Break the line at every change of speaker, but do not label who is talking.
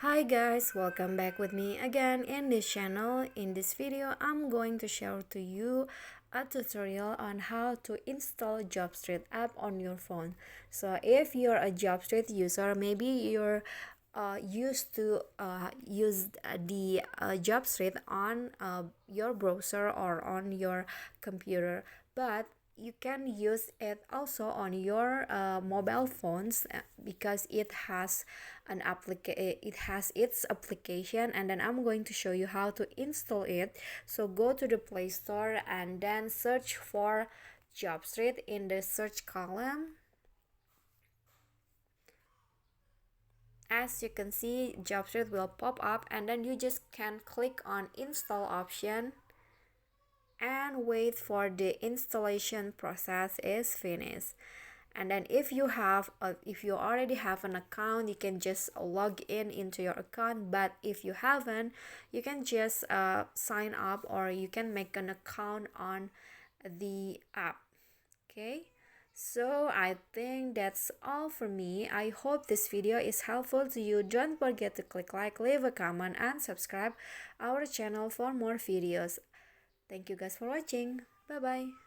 Hi guys, welcome back with me again in this channel. In this video, I'm going to share to you a tutorial on how to install JobStreet app on your phone. So if you're a JobStreet user, maybe you're used to use the JobStreet on your browser or on your computer, but you can use it also on your mobile phones because it has its application, and then I'm going to show you how to install it. So go to the Play Store and then search for JobStreet in the search column. As you can see, JobStreet will pop up, and then you just can click on install option and wait for the installation process is finished. And then if you already have an account, you can just log in into your account. But if you haven't, you can just sign up, or you can make an account on the app. Okay, so I think that's all for me. I hope this video is helpful to you. Don't forget to click like, leave a comment, and subscribe our channel for more videos. Thank you guys for watching. Bye bye.